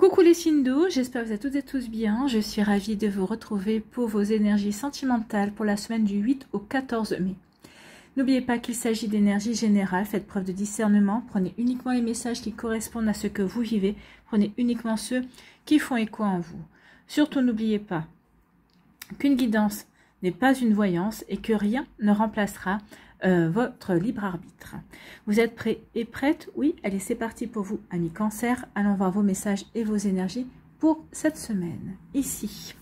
Coucou les signes d'eau, j'espère que vous êtes toutes et tous bien. Je suis ravie de vous retrouver pour vos énergies sentimentales pour la semaine du 8 au 14 mai. N'oubliez pas qu'il s'agit d'énergie générale, faites preuve de discernement, prenez uniquement les messages qui correspondent à ce que vous vivez, prenez uniquement ceux qui font écho en vous. Surtout n'oubliez pas qu'une guidance n'est pas une voyance et que rien ne remplacera votre libre arbitre. Vous êtes prêts et prêtes? Oui, allez, c'est parti pour vous, amis Cancer. Allons voir vos messages et vos énergies pour cette semaine. Ici,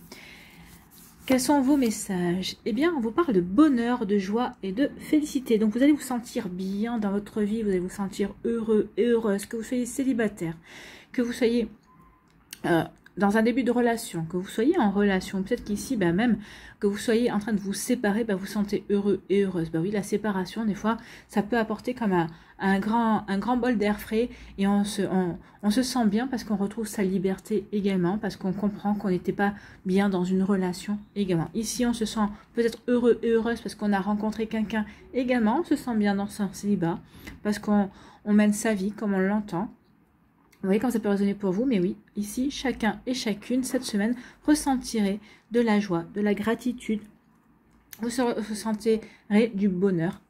quels sont vos messages? Eh bien, on vous parle de bonheur, de joie et de félicité. Donc, vous allez vous sentir bien dans votre vie, vous allez vous sentir heureux et heureuse, que vous soyez célibataire, que vous soyez dans un début de relation, que vous soyez en relation, peut-être qu'ici, même que vous soyez en train de vous séparer, vous vous sentez heureux et heureuse. Oui, la séparation, des fois, ça peut apporter comme un grand bol d'air frais et on se sent bien parce qu'on retrouve sa liberté également, parce qu'on comprend qu'on n'était pas bien dans une relation également. Ici, on se sent peut-être heureux et heureuse parce qu'on a rencontré quelqu'un également, on se sent bien dans son célibat, parce qu'on mène sa vie comme on l'entend. Vous voyez comme ça peut résonner pour vous, mais oui, ici, chacun et chacune, cette semaine, ressentirez de la joie, de la gratitude, vous sentirez du bonheur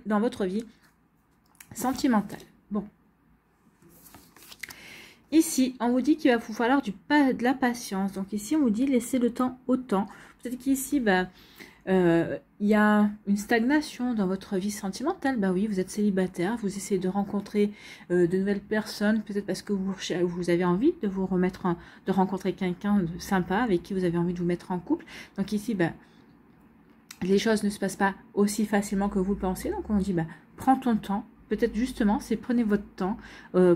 dans votre vie sentimentale. Bon. Ici, on vous dit qu'il va vous falloir de la patience. Donc ici, on vous dit laissez le temps au temps. Peut-être qu'ici, il y a une stagnation dans votre vie sentimentale. Oui, vous êtes célibataire, vous essayez de rencontrer de nouvelles personnes, peut-être parce que vous avez envie de vous remettre, de rencontrer quelqu'un de sympa avec qui vous avez envie de vous mettre en couple. Donc ici, les choses ne se passent pas aussi facilement que vous le pensez. Donc on dit, prends ton temps. Peut-être justement, c'est prenez votre temps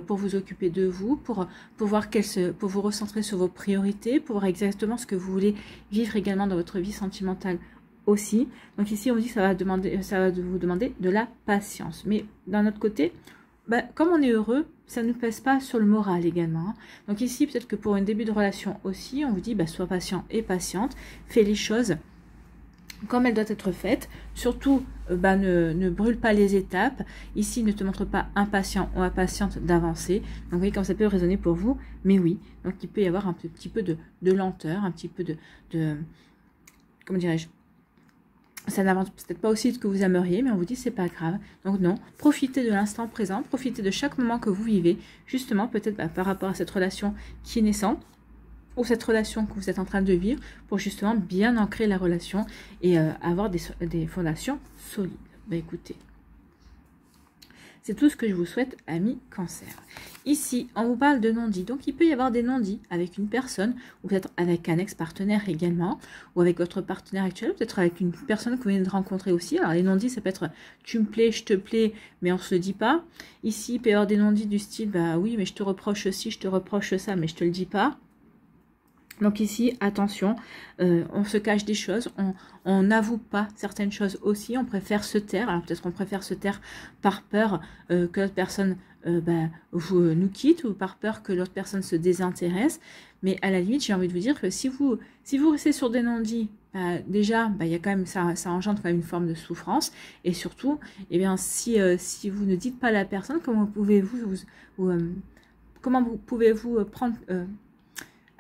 pour vous occuper de vous, pour vous recentrer sur vos priorités, pour voir exactement ce que vous voulez vivre également dans votre vie sentimentale aussi. Donc ici, on dit que ça va vous demander de la patience. Mais d'un autre côté, comme on est heureux, ça ne pèse pas sur le moral également. Donc ici, peut-être que pour un début de relation aussi, on vous dit, sois patient et patiente, fais les choses comme elle doit être faite, surtout ne brûle pas les étapes. Ici, ne te montre pas impatient ou impatiente d'avancer. Donc vous voyez comme ça peut résonner pour vous, mais oui, donc il peut y avoir un petit peu de lenteur, un petit peu de comment dirais-je, ça n'avance peut-être pas aussi ce que vous aimeriez, mais on vous dit c'est pas grave. Donc non, profitez de l'instant présent, profitez de chaque moment que vous vivez, justement peut-être par rapport à cette relation qui est naissante, ou cette relation que vous êtes en train de vivre, pour justement bien ancrer la relation et avoir des fondations solides. Écoutez, c'est tout ce que je vous souhaite, amis Cancer. Ici, on vous parle de non-dits. Donc, il peut y avoir des non-dits avec une personne, ou peut-être avec un ex-partenaire également, ou avec votre partenaire actuel, peut-être avec une personne que vous venez de rencontrer aussi. Alors, les non-dits, ça peut être « tu me plais, je te plais », mais on ne se le dit pas. Ici, il peut y avoir des non-dits du style « oui, mais je te reproche ci, je te reproche ça, mais je te le dis pas ». Donc ici, attention, on se cache des choses, on n'avoue pas certaines choses aussi, on préfère se taire. Alors peut-être qu'on préfère se taire par peur que l'autre personne nous quitte, ou par peur que l'autre personne se désintéresse. Mais à la limite, j'ai envie de vous dire que si vous restez sur des non-dits, déjà, il y a quand même, ça engendre quand même une forme de souffrance. Et surtout, si vous ne dites pas à la personne, comment pouvez-vous prendre...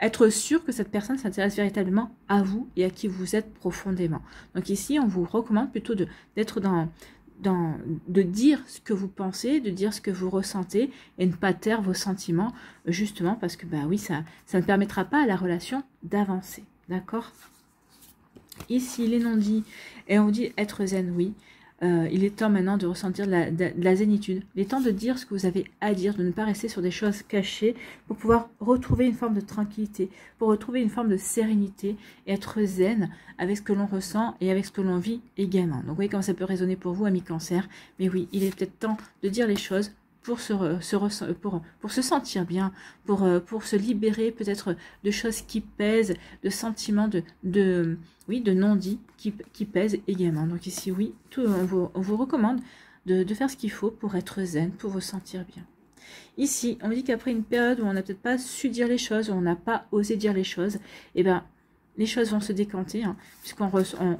être sûr que cette personne s'intéresse véritablement à vous et à qui vous êtes profondément. Donc ici, on vous recommande plutôt de dire ce que vous pensez, de dire ce que vous ressentez et ne pas taire vos sentiments, justement parce que oui, ça ne permettra pas à la relation d'avancer. D'accord? Ici, les non-dits, et on vous dit être zen, oui. Il est temps maintenant de ressentir de la zénitude. Il est temps de dire ce que vous avez à dire, de ne pas rester sur des choses cachées pour pouvoir retrouver une forme de tranquillité, pour retrouver une forme de sérénité et être zen avec ce que l'on ressent et avec ce que l'on vit également. Donc vous voyez comment ça peut résonner pour vous, amis Cancer. Mais oui, il est peut-être temps de dire les choses pour se sentir bien, pour se libérer peut-être de choses qui pèsent, de sentiments de non-dits qui pèsent également. Donc ici, oui, on vous recommande de faire ce qu'il faut pour être zen, pour vous sentir bien. On dit qu'après une période où on n'a peut-être pas su dire les choses, où on n'a pas osé dire les choses, les choses vont se décanter, hein, puisqu'on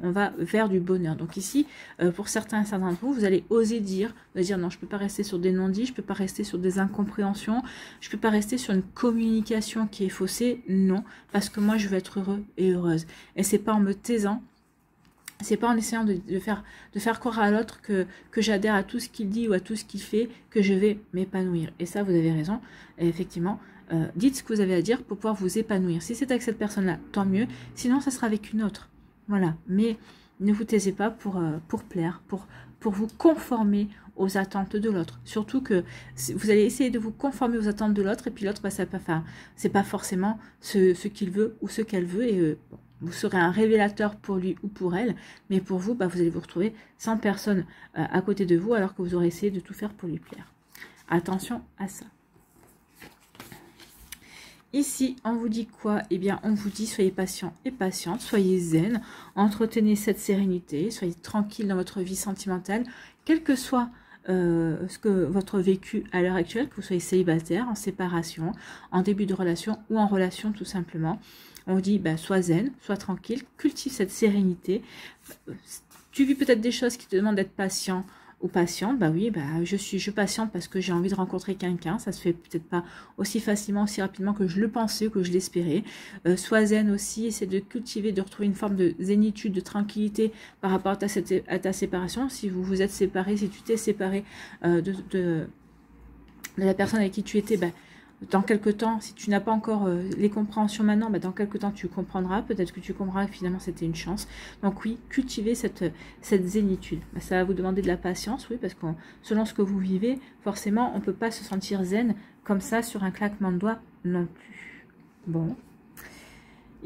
on va vers du bonheur. Donc ici, pour certains d'entre vous, vous allez oser dire, non, je ne peux pas rester sur des non-dits, je ne peux pas rester sur des incompréhensions, je ne peux pas rester sur une communication qui est faussée, non, parce que moi, je veux être heureux et heureuse. Et c'est pas en me taisant, c'est pas en essayant de faire croire à l'autre que j'adhère à tout ce qu'il dit ou à tout ce qu'il fait que je vais m'épanouir. Et ça, vous avez raison. Et effectivement, dites ce que vous avez à dire pour pouvoir vous épanouir. Si c'est avec cette personne-là, tant mieux. Sinon, ça sera avec une autre. Voilà. Mais ne vous taisez pas pour plaire, pour vous conformer aux attentes de l'autre. Surtout que vous allez essayer de vous conformer aux attentes de l'autre et puis l'autre, bah, c'est pas forcément ce qu'il veut ou ce qu'elle veut. Et vous serez un révélateur pour lui ou pour elle, mais pour vous, bah, vous allez vous retrouver sans personne à côté de vous alors que vous aurez essayé de tout faire pour lui plaire. Attention à ça. Ici, on vous dit quoi? Eh bien, on vous dit soyez patient et patiente, soyez zen, entretenez cette sérénité, soyez tranquille dans votre vie sentimentale, quel que soit ce que votre vécu à l'heure actuelle, que vous soyez célibataire, en séparation, en début de relation ou en relation tout simplement. On vous dit, bah, sois zen, sois tranquille, cultive cette sérénité. Tu vis peut-être des choses qui te demandent d'être patient ou patiente. Bah oui, bah, je patiente parce que j'ai envie de rencontrer quelqu'un. Ça se fait peut-être pas aussi facilement, aussi rapidement que je le pensais ou que je l'espérais. Sois zen aussi, essaie de cultiver, de retrouver une forme de zénitude, de tranquillité par rapport à ta séparation. Si vous vous êtes séparés, si tu t'es séparé de la personne avec qui tu étais, bah, dans quelques temps, si tu n'as pas encore les compréhensions maintenant, bah dans quelques temps tu comprendras. Peut-être que tu comprendras que finalement c'était une chance. Donc oui, cultivez cette zénitude. Bah, ça va vous demander de la patience, oui, parce que selon ce que vous vivez, forcément, on ne peut pas se sentir zen comme ça sur un claquement de doigts non plus. Bon.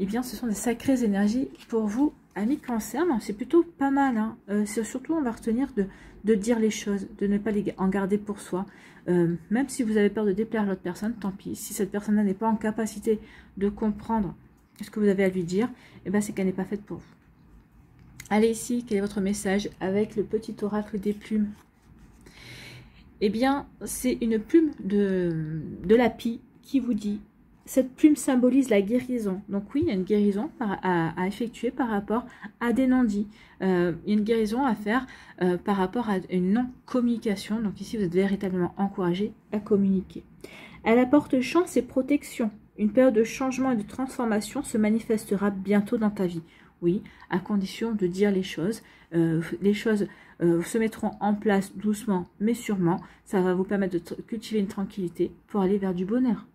Eh bien, ce sont des sacrées énergies pour vous, amis Cancer. C'est plutôt pas mal. Hein. Surtout, on va retenir de dire les choses, de ne pas en garder pour soi. Même si vous avez peur de déplaire l'autre personne, tant pis. Si cette personne-là n'est pas en capacité de comprendre ce que vous avez à lui dire, eh ben, c'est qu'elle n'est pas faite pour vous. Allez ici, quel est votre message avec le petit oracle des plumes? Eh bien, c'est une plume de lapis qui vous dit: cette plume symbolise la guérison. Donc oui, il y a une guérison à effectuer par rapport à des non-dits. Il y a une guérison à faire par rapport à une non-communication. Donc ici, vous êtes véritablement encouragé à communiquer. Elle apporte chance et protection. Une période de changement et de transformation se manifestera bientôt dans ta vie. Oui, à condition de dire les choses. Les choses se mettront en place doucement, mais sûrement. Ça va vous permettre de cultiver une tranquillité pour aller vers du bonheur.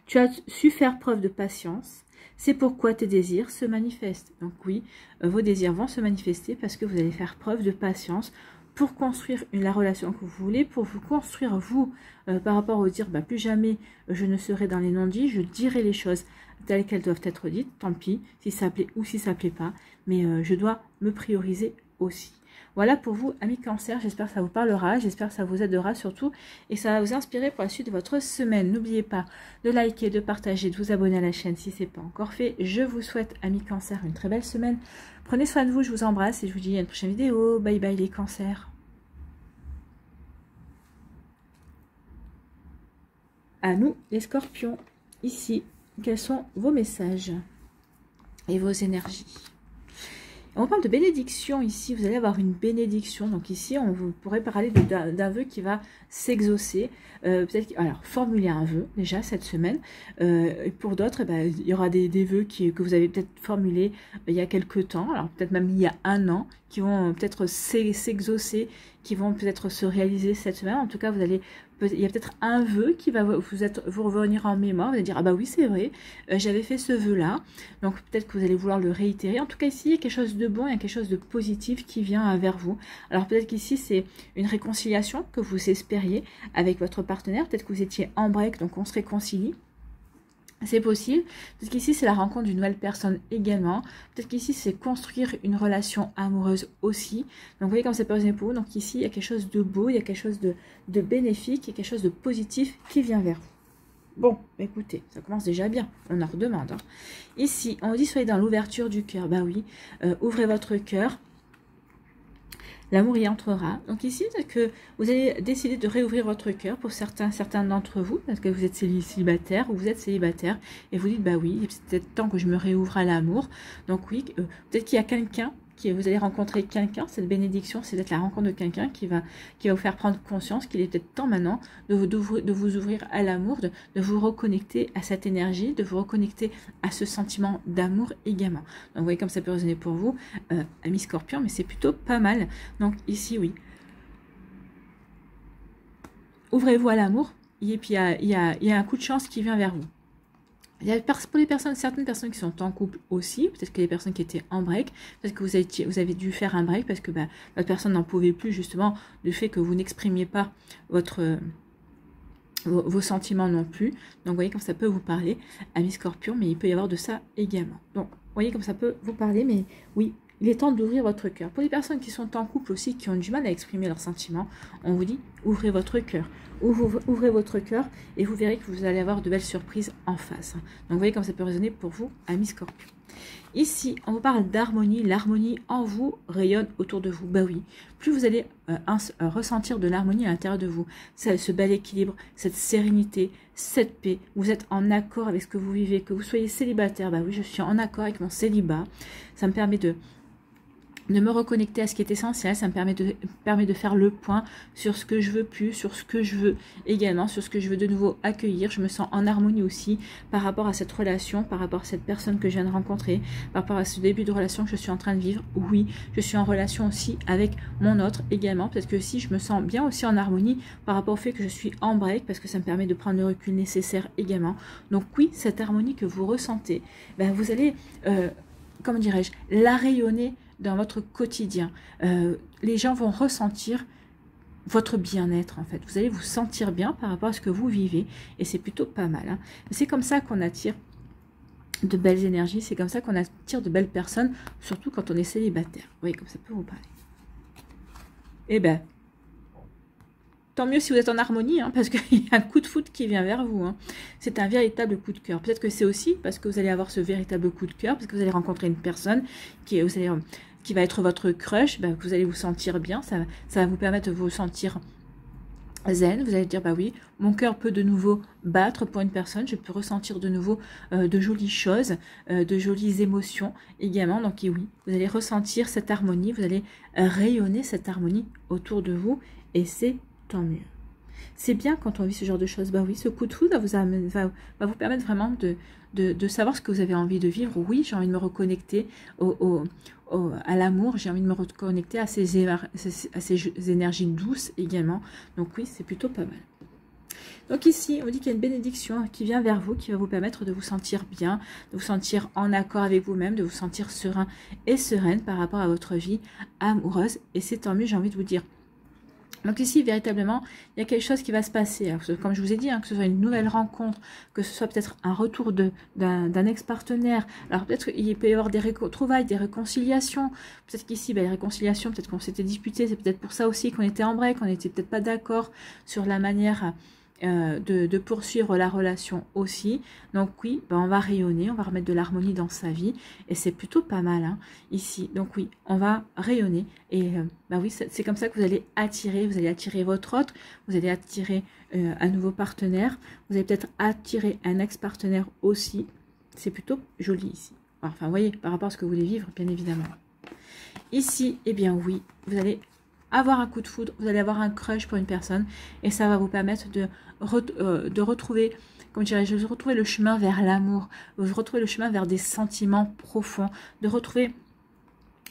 Tu as su faire preuve de patience, c'est pourquoi tes désirs se manifestent. Donc oui, vos désirs vont se manifester parce que vous allez faire preuve de patience pour construire la relation que vous voulez, pour vous construire vous, par rapport au dire, bah, plus jamais je ne serai dans les non-dits, je dirai les choses telles qu'elles doivent être dites, tant pis, si ça plaît ou si ça plaît pas, mais je dois me prioriser aussi. Voilà pour vous, amis Cancer, j'espère que ça vous parlera, j'espère que ça vous aidera surtout et que ça va vous inspirer pour la suite de votre semaine. N'oubliez pas de liker, de partager, de vous abonner à la chaîne si ce n'est pas encore fait. Je vous souhaite, amis Cancer, une très belle semaine. Prenez soin de vous, je vous embrasse et je vous dis à une prochaine vidéo. Bye bye les Cancers. À nous les Scorpions, ici, quels sont vos messages et vos énergies? On parle de bénédiction ici, vous allez avoir une bénédiction. Donc ici, on vous pourrait parler d'un vœu qui va s'exaucer. Peut-être, alors, formuler un vœu déjà cette semaine. Pour d'autres, il y aura des vœux que vous avez peut-être formulés il y a quelques temps, alors peut-être même il y a un an, qui vont peut-être s'exaucer, qui vont peut-être se réaliser cette semaine. En tout cas, il y a peut-être un vœu qui va vous revenir en mémoire. Vous allez dire, ah bah oui, c'est vrai, j'avais fait ce vœu-là. Donc peut-être que vous allez vouloir le réitérer. En tout cas, ici, il y a quelque chose de bon, il y a quelque chose de positif qui vient vers vous. Alors peut-être qu'ici, c'est une réconciliation que vous espériez avec votre partenaire. Peut-être que vous étiez en break, donc on se réconcilie. C'est possible. Peut-être qu'ici, c'est la rencontre d'une nouvelle personne également. Peut-être qu'ici, c'est construire une relation amoureuse aussi. Donc, vous voyez comme ça peut résonner pour vous. Donc, ici, il y a quelque chose de beau, il y a quelque chose de bénéfique, il y a quelque chose de positif qui vient vers vous. Bon, écoutez, ça commence déjà bien. On en redemande. Hein. Ici, on dit soyez dans l'ouverture du cœur. Bah oui, ouvrez votre cœur. l'amour y entrera. Donc ici, peut-être que vous allez décider de réouvrir votre cœur pour certains d'entre vous, parce que vous êtes célibataire ou vous êtes célibataire, et vous dites, bah oui, c'est peut-être temps que je me réouvre à l'amour. Donc oui, peut-être qu'il y a quelqu'un, vous allez rencontrer quelqu'un, cette bénédiction, c'est peut-être la rencontre de quelqu'un qui va vous faire prendre conscience qu'il est peut-être temps maintenant de vous ouvrir à l'amour, de vous reconnecter à cette énergie, de vous reconnecter à ce sentiment d'amour également. Donc vous voyez comme ça peut résonner pour vous, amis Scorpion, mais c'est plutôt pas mal. Donc ici, oui. Ouvrez-vous à l'amour, et puis il y a un coup de chance qui vient vers vous. Il y a pour les personnes, certaines personnes qui sont en couple aussi, peut-être que les personnes qui étaient en break, peut-être que vous avez dû faire un break parce que votre personne n'en pouvait plus justement du fait que vous n'exprimiez pas vos sentiments non plus. Donc vous voyez comme ça peut vous parler, amis Scorpion, mais il peut y avoir de ça également. Donc vous voyez comme ça peut vous parler, mais oui, il est temps d'ouvrir votre cœur. Pour les personnes qui sont en couple aussi, qui ont du mal à exprimer leurs sentiments, on vous dit, ouvrez votre cœur. Ouvrez votre cœur et vous verrez que vous allez avoir de belles surprises en face. Donc vous voyez comme ça peut résonner pour vous, amis Scorpion. Ici, on vous parle d'harmonie. L'harmonie en vous rayonne autour de vous. Bah oui, plus vous allez ressentir de l'harmonie à l'intérieur de vous, ce bel équilibre, cette sérénité, cette paix, vous êtes en accord avec ce que vous vivez, que vous soyez célibataire, bah oui, je suis en accord avec mon célibat. Ça me permet de me reconnecter à ce qui est essentiel, ça me permet de faire le point sur ce que je veux plus, sur ce que je veux également, sur ce que je veux de nouveau accueillir. Je me sens en harmonie aussi par rapport à cette relation, par rapport à cette personne que je viens de rencontrer, par rapport à ce début de relation que je suis en train de vivre. Oui, je suis en relation aussi avec mon autre également, parce que si je me sens bien aussi en harmonie par rapport au fait que je suis en break, parce que ça me permet de prendre le recul nécessaire également. Donc oui, cette harmonie que vous ressentez, ben vous allez, comment dirais-je, la rayonner dans votre quotidien. Les gens vont ressentir votre bien-être en fait. Vous allez vous sentir bien par rapport à ce que vous vivez et c'est plutôt pas mal. Hein. C'est comme ça qu'on attire de belles énergies, c'est comme ça qu'on attire de belles personnes, surtout quand on est célibataire. Vous voyez, comme ça peut vous parler. Eh ben, tant mieux si vous êtes en harmonie, hein, parce qu'il y a un coup de foudre qui vient vers vous. Hein. C'est un véritable coup de cœur. Peut-être que c'est aussi parce que vous allez avoir ce véritable coup de cœur, parce que vous allez rencontrer une personne qui va être votre crush, bah, vous allez vous sentir bien, ça va vous permettre de vous sentir zen. Vous allez dire, bah oui, mon cœur peut de nouveau battre pour une personne, je peux ressentir de nouveau de jolies choses, de jolies émotions également. Donc oui, vous allez ressentir cette harmonie, vous allez rayonner cette harmonie autour de vous et c'est tant mieux. C'est bien quand on vit ce genre de choses. Bah oui, ce coup de foudre va vous permettre vraiment de savoir ce que vous avez envie de vivre. Oui, j'ai envie de me reconnecter à l'amour, j'ai envie de me reconnecter à ces énergies douces également. Donc oui, c'est plutôt pas mal. Donc ici, on dit qu'il y a une bénédiction qui vient vers vous, qui va vous permettre de vous sentir bien, de vous sentir en accord avec vous-même, de vous sentir serein et sereine par rapport à votre vie amoureuse. Et c'est tant mieux, j'ai envie de vous dire. Donc ici, véritablement, il y a quelque chose qui va se passer. Alors, comme je vous ai dit, hein, que ce soit une nouvelle rencontre, que ce soit peut-être un retour d'un ex-partenaire. Alors peut-être qu'il peut y avoir des retrouvailles, des réconciliations. Peut-être qu'ici, les réconciliations, peut-être qu'on s'était disputé. C'est peut-être pour ça aussi qu'on était en break, qu'on n'était peut-être pas d'accord sur la manière de poursuivre la relation aussi. Donc oui, on va rayonner, on va remettre de l'harmonie dans sa vie et c'est plutôt pas mal hein, ici. Donc oui, on va rayonner et oui, c'est comme ça que vous allez attirer votre autre, vous allez attirer un nouveau partenaire, vous allez peut-être attirer un ex-partenaire aussi. C'est plutôt joli ici. Enfin, vous voyez, par rapport à ce que vous voulez vivre, bien évidemment. Ici, eh bien oui, vous allez avoir un coup de foudre, vous allez avoir un crush pour une personne et ça va vous permettre de retrouver, comment dirais-je, de retrouver le chemin vers l'amour, de retrouver le chemin vers des sentiments profonds, de retrouver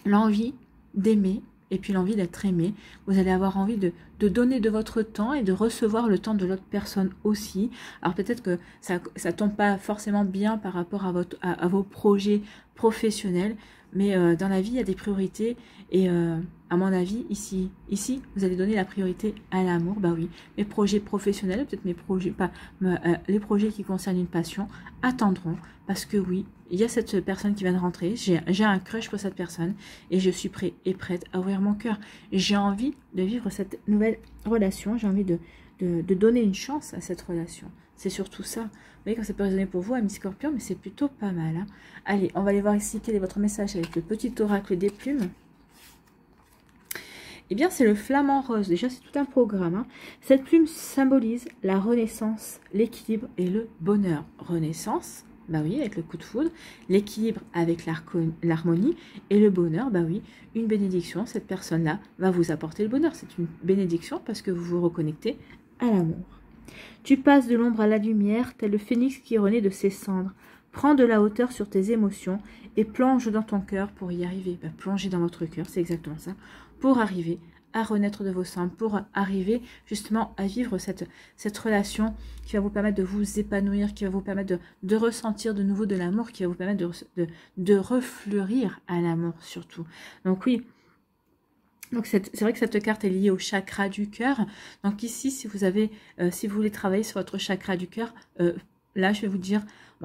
l'envie d'aimer et puis l'envie d'être aimé. Vous allez avoir envie de donner de votre temps et de recevoir le temps de l'autre personne aussi. Alors peut-être que ça tombe pas forcément bien par rapport à vos projets professionnels, mais dans la vie, il y a des priorités et à mon avis, ici, vous allez donner la priorité à l'amour. Bah oui, mes projets professionnels, peut-être mes projets, les projets qui concernent une passion, attendront parce que oui, il y a cette personne qui vient de rentrer, j'ai un crush pour cette personne et je suis prêt et prête à ouvrir mon cœur. J'ai envie de vivre cette nouvelle relation, j'ai envie de donner une chance à cette relation. C'est surtout ça. Vous voyez, quand ça peut résonner pour vous, amis Scorpion, mais c'est plutôt pas mal. Hein. Allez, on va aller voir ici quel est votre message avec le petit oracle des plumes. Eh bien, c'est le flamant rose. Déjà, c'est tout un programme, hein. Cette plume symbolise la renaissance, l'équilibre et le bonheur. Renaissance, bah oui, avec le coup de foudre. L'équilibre avec l'harmonie. Et le bonheur, bah oui, une bénédiction. Cette personne-là va vous apporter le bonheur. C'est une bénédiction parce que vous vous reconnectez à l'amour. Tu passes de l'ombre à la lumière, tel le phénix qui renaît de ses cendres. Prends de la hauteur sur tes émotions et plonge dans ton cœur pour y arriver. Ben, plongez dans votre cœur, c'est exactement ça, pour arriver à renaître de vos cendres, pour arriver justement à vivre cette relation qui va vous permettre de vous épanouir, qui va vous permettre de ressentir de nouveau de l'amour, qui va vous permettre de refleurir à l'amour surtout. Donc oui, donc c'est vrai que cette carte est liée au chakra du cœur. Donc ici, si vous voulez travailler sur votre chakra du cœur, là je vais vous dire,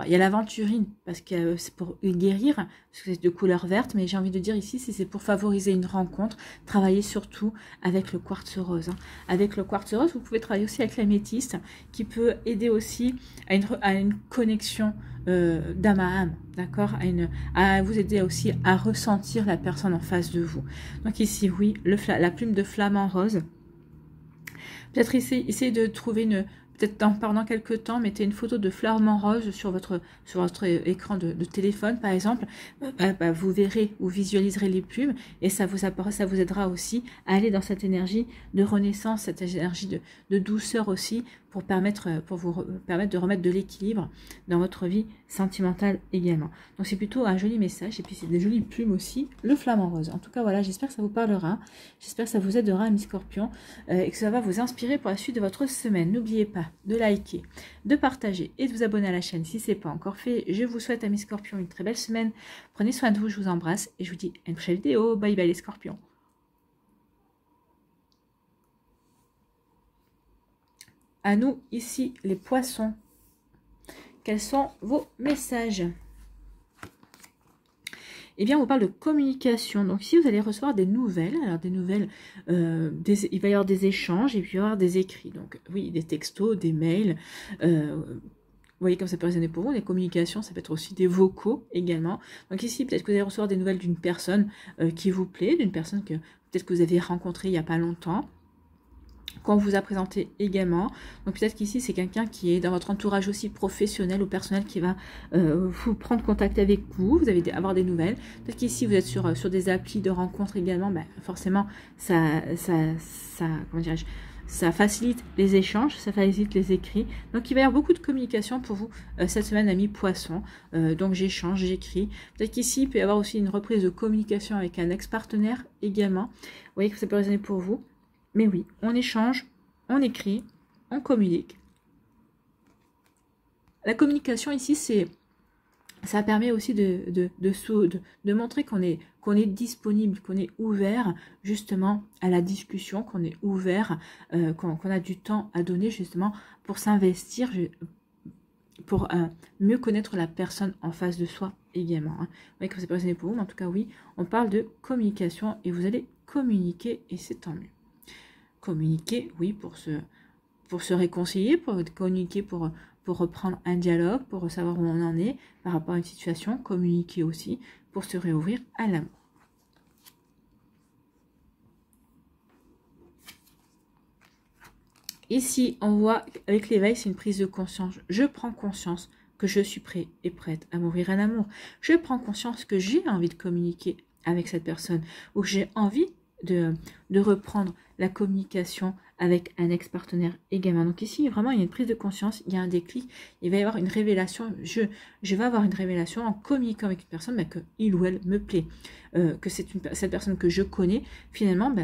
il y a l'aventurine, parce que c'est pour guérir, parce que c'est de couleur verte, mais j'ai envie de dire ici, si c'est pour favoriser une rencontre, travaillez surtout avec le quartz rose. Hein. Avec le quartz rose, vous pouvez travailler aussi avec l'améthyste, qui peut aider aussi à une connexion d'âme à âme, d'accord, à vous aider aussi à ressentir la personne en face de vous. Donc ici, oui, la plume de flamant rose. Peut-être essayez de trouver peut-être pendant quelques temps, mettez une photo de flamant rose sur votre écran de téléphone, par exemple. Vous verrez ou visualiserez les plumes et ça vous aidera aussi à aller dans cette énergie de renaissance, cette énergie de douceur aussi, pour vous permettre de remettre de l'équilibre dans votre vie sentimentale également. Donc c'est plutôt un joli message et puis c'est des jolies plumes aussi, le flamant rose. En tout cas voilà, j'espère que ça vous parlera, j'espère que ça vous aidera, amis scorpions, et que ça va vous inspirer pour la suite de votre semaine. N'oubliez pas de liker, de partager et de vous abonner à la chaîne si ce n'est pas encore fait. Je vous souhaite, amis scorpions, une très belle semaine. Prenez soin de vous, je vous embrasse et je vous dis à une prochaine vidéo. Bye bye les scorpions. À nous, ici, les poissons. Quels sont vos messages? Eh bien, on parle de communication. Donc, ici, vous allez recevoir des nouvelles. Alors, des nouvelles, il va y avoir des échanges et puis il va y avoir des écrits. Donc, oui, des textos, des mails. Vous voyez comme ça peut résonner pour vous. Des communications, ça peut être aussi des vocaux également. Donc, ici, peut-être que vous allez recevoir des nouvelles d'une personne qui vous plaît, d'une personne que peut-être que vous avez rencontrée il n'y a pas longtemps, qu'on vous a présenté également. Donc peut-être qu'ici c'est quelqu'un qui est dans votre entourage aussi professionnel ou personnel qui va vous prendre contact avec vous, vous allez avoir des nouvelles. Peut-être qu'ici vous êtes sur des applis de rencontres également, forcément comment dirais-je, ça facilite les échanges, ça facilite les écrits. Donc il va y avoir beaucoup de communication pour vous cette semaine, amis poissons. Donc j'échange, j'écris. Peut-être qu'ici il peut y avoir aussi une reprise de communication avec un ex-partenaire également. Vous voyez que ça peut résonner pour vous. Mais oui, on échange, on écrit, on communique. La communication ici, ça permet aussi de montrer qu'on est disponible, qu'on est ouvert justement à la discussion, qu'on est ouvert, qu'on a du temps à donner justement pour s'investir, pour mieux connaître la personne en face de soi également. Hein. Vous voyez que c'est pas résonné pour vous, mais en tout cas oui, on parle de communication et vous allez communiquer et c'est tant mieux. Communiquer, oui, pour se réconcilier, pour communiquer, pour reprendre un dialogue, pour savoir où on en est par rapport à une situation, communiquer aussi pour se réouvrir à l'amour. Ici, on voit avec l'éveil, c'est une prise de conscience. Je prends conscience que je suis prêt et prête à m'ouvrir à l'amour. Je prends conscience que j'ai envie de communiquer avec cette personne ou que j'ai envie de reprendre la communication avec un ex-partenaire également. Donc ici, vraiment, il y a une prise de conscience, il y a un déclic, il va y avoir une révélation. Je vais avoir une révélation en communiquant avec une personne que il ou elle me plaît, que cette personne que je connais, finalement,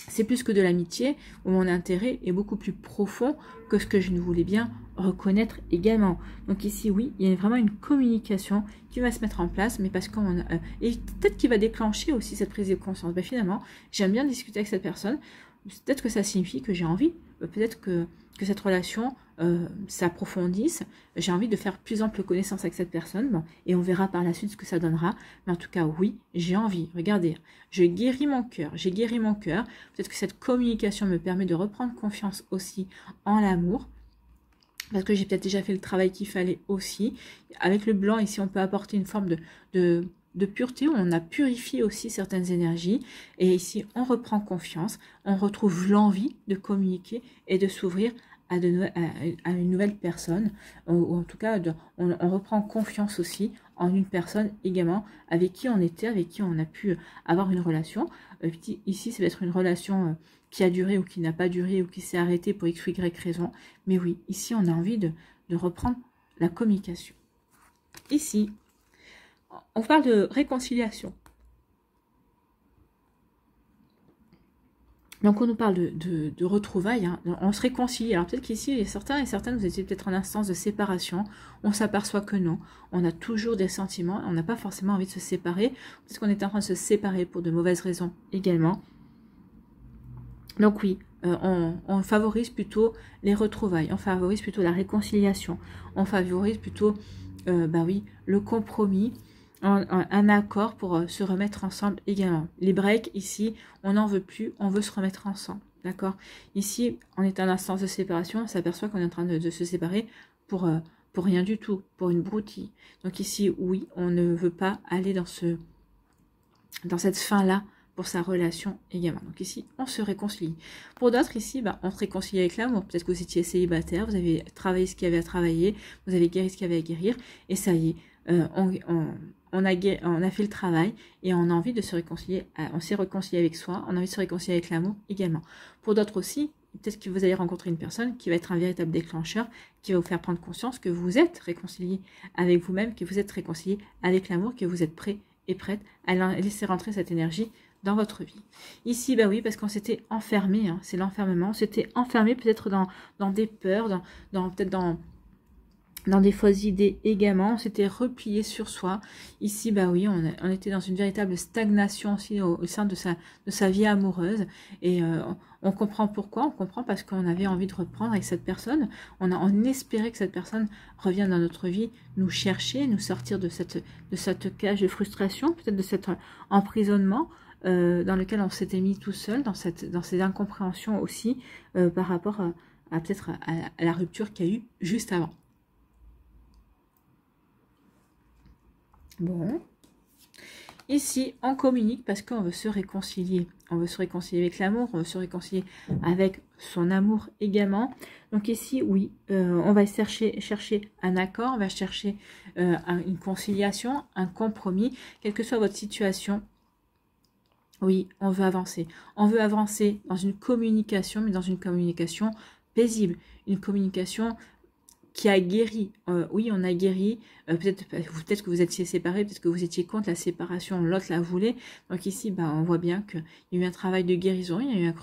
c'est plus que de l'amitié, où mon intérêt est beaucoup plus profond que ce que je ne voulais bien reconnaître également. Donc ici, oui, il y a vraiment une communication qui va se mettre en place, mais parce qu'on et peut-être qu'il va déclencher aussi cette prise de conscience. Finalement, j'aime bien discuter avec cette personne. Peut-être que ça signifie que j'ai envie, peut-être que cette relation s'approfondisse. J'ai envie de faire plus ample connaissance avec cette personne, et on verra par la suite ce que ça donnera. Mais en tout cas, oui, j'ai envie. Regardez, je guéris mon cœur, j'ai guéri mon cœur. Peut-être que cette communication me permet de reprendre confiance aussi en l'amour. Parce que j'ai peut-être déjà fait le travail qu'il fallait aussi. Avec le blanc, ici, on peut apporter une forme de pureté, où on a purifié aussi certaines énergies. Et ici, on reprend confiance, on retrouve l'envie de communiquer et de s'ouvrir à une nouvelle personne, ou en tout cas, on reprend confiance aussi en une personne également avec qui on était, avec qui on a pu avoir une relation. Ici, ça va être une relation qui a duré ou qui n'a pas duré ou qui s'est arrêtée pour X ou Y raison. Mais oui, ici, on a envie de reprendre la communication. Ici, on parle de réconciliation. Donc, on nous parle de retrouvailles, hein. On se réconcilie. Alors, peut-être qu'ici, il y a certains et certaines, vous étiez peut-être en instance de séparation. On s'aperçoit que non. On a toujours des sentiments. On n'a pas forcément envie de se séparer. Peut-être qu'on est en train de se séparer pour de mauvaises raisons également. Donc, oui, on favorise plutôt les retrouvailles. On favorise plutôt la réconciliation. On favorise plutôt, oui, le compromis. Un accord pour se remettre ensemble également. Les breaks, ici, on n'en veut plus, on veut se remettre ensemble. D'accord? Ici, on est en instance de séparation, on s'aperçoit qu'on est en train de se séparer pour rien du tout, pour une broutille. Donc ici, oui, on ne veut pas aller dans cette fin-là pour sa relation également. Donc ici, on se réconcilie. Pour d'autres, ici, on se réconcilie avec l'amour. Peut-être que vous étiez célibataire, vous avez travaillé ce qu'il y avait à travailler, vous avez guéri ce qu'il y avait à guérir, et ça y est, on a fait le travail et on a envie de se réconcilier. On s'est réconcilié avec soi, on a envie de se réconcilier avec l'amour également. Pour d'autres aussi, peut-être que vous allez rencontrer une personne qui va être un véritable déclencheur, qui va vous faire prendre conscience que vous êtes réconcilié avec vous-même, que vous êtes réconcilié avec l'amour, que vous êtes prêt et prête à laisser rentrer cette énergie dans votre vie. Ici, oui, parce qu'on s'était enfermé, hein, c'est l'enfermement, on s'était enfermé peut-être dans des peurs, peut-être dans des fausses idées également, on s'était replié sur soi. Ici, oui, on était dans une véritable stagnation aussi au sein de sa vie amoureuse. Et on comprend pourquoi, on comprend parce qu'on avait envie de reprendre avec cette personne. On espérait que cette personne revienne dans notre vie, nous chercher, nous sortir de cette cage de frustration, peut-être de cet emprisonnement dans lequel on s'était mis tout seul, dans ces incompréhensions aussi, par rapport à peut-être à la rupture qu'il y a eu juste avant. Bon, ici, on communique parce qu'on veut se réconcilier. On veut se réconcilier avec l'amour, on veut se réconcilier avec son amour également. Donc ici, oui, on va chercher un accord, on va chercher une conciliation, un compromis, quelle que soit votre situation. Oui, on veut avancer. On veut avancer dans une communication, mais dans une communication paisible, une communication qui a guéri. Oui, on a guéri. Peut-être que vous étiez séparés, peut-être que vous étiez contre la séparation, l'autre la voulait. Donc ici, on voit bien qu'il y a eu un travail de guérison, il y a eu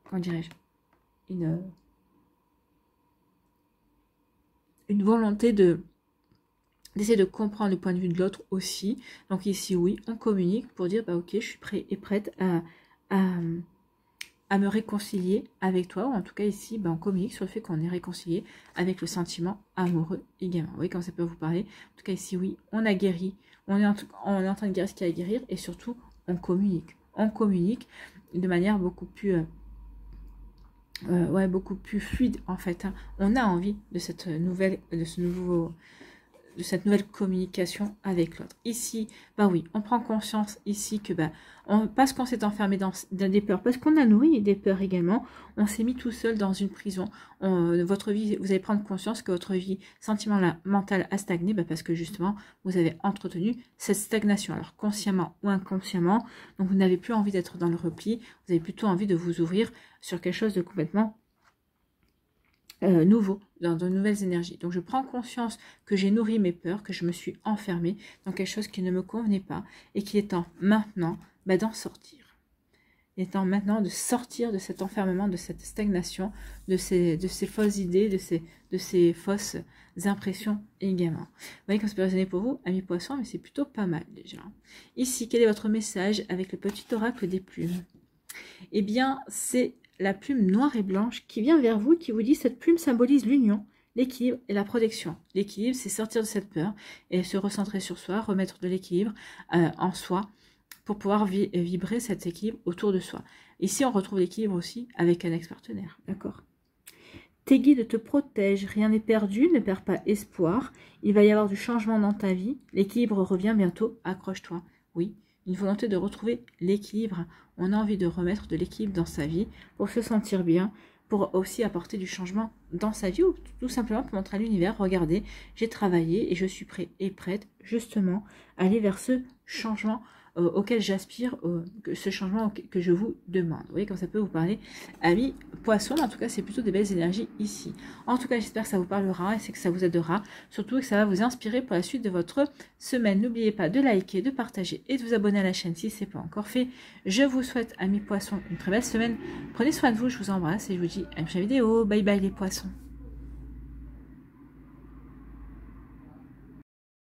comment dirais-je, une volonté d'essayer de comprendre le point de vue de l'autre aussi. Donc ici, oui, on communique pour dire, ok, je suis prêt et prête à me réconcilier avec toi, ou en tout cas ici, on communique sur le fait qu'on est réconcilié avec le sentiment amoureux également. Oui, comme ça peut vous parler. En tout cas ici, oui, on a guéri, on est en train de guérir ce qu'il y a à guérir, et surtout, on communique. On communique de manière beaucoup plus fluide en fait. Hein. On a envie de cette nouvelle communication avec l'autre. Ici, oui, on prend conscience ici que parce qu'on s'est enfermé dans des peurs, parce qu'on a nourri des peurs également, on s'est mis tout seul dans une prison. Votre vie, vous allez prendre conscience que votre vie sentimentale a stagné, parce que justement, vous avez entretenu cette stagnation, alors consciemment ou inconsciemment. Donc, vous n'avez plus envie d'être dans le repli, vous avez plutôt envie de vous ouvrir sur quelque chose de complètement nouveau, dans de nouvelles énergies. Donc je prends conscience que j'ai nourri mes peurs, que je me suis enfermée dans quelque chose qui ne me convenait pas et qu'il est temps maintenant d'en sortir. Il est temps maintenant de sortir de cet enfermement, de cette stagnation, de ces fausses idées, de ces fausses impressions également. Vous voyez comme ça peut résonner pour vous, amis poissons, mais c'est plutôt pas mal déjà. Ici, quel est votre message avec le petit oracle des plumes? Eh bien, c'est la plume noire et blanche qui vient vers vous, qui vous dit cette plume symbolise l'union, l'équilibre et la protection. L'équilibre, c'est sortir de cette peur et se recentrer sur soi, remettre de l'équilibre en soi pour pouvoir vibrer cet équilibre autour de soi. Ici, on retrouve l'équilibre aussi avec un ex-partenaire, d'accord? Tes guides te protègent, rien n'est perdu, ne perds pas espoir. Il va y avoir du changement dans ta vie. L'équilibre revient bientôt, accroche-toi. Oui, une volonté de retrouver l'équilibre. On a envie de remettre de l'équilibre dans sa vie pour se sentir bien, pour aussi apporter du changement dans sa vie ou tout simplement pour montrer à l'univers, regardez, j'ai travaillé et je suis prêt et prête justement à aller vers ce changement auquel j'aspire, ce changement que je vous demande. Vous voyez comme ça peut vous parler, amis poissons, en tout cas c'est plutôt des belles énergies ici. En tout cas j'espère que ça vous parlera et c'est que ça vous aidera, surtout que ça va vous inspirer pour la suite de votre semaine. N'oubliez pas de liker, de partager et de vous abonner à la chaîne si ce n'est pas encore fait. Je vous souhaite, amis poissons, une très belle semaine. Prenez soin de vous, je vous embrasse et je vous dis à une prochaine vidéo. Bye bye les poissons.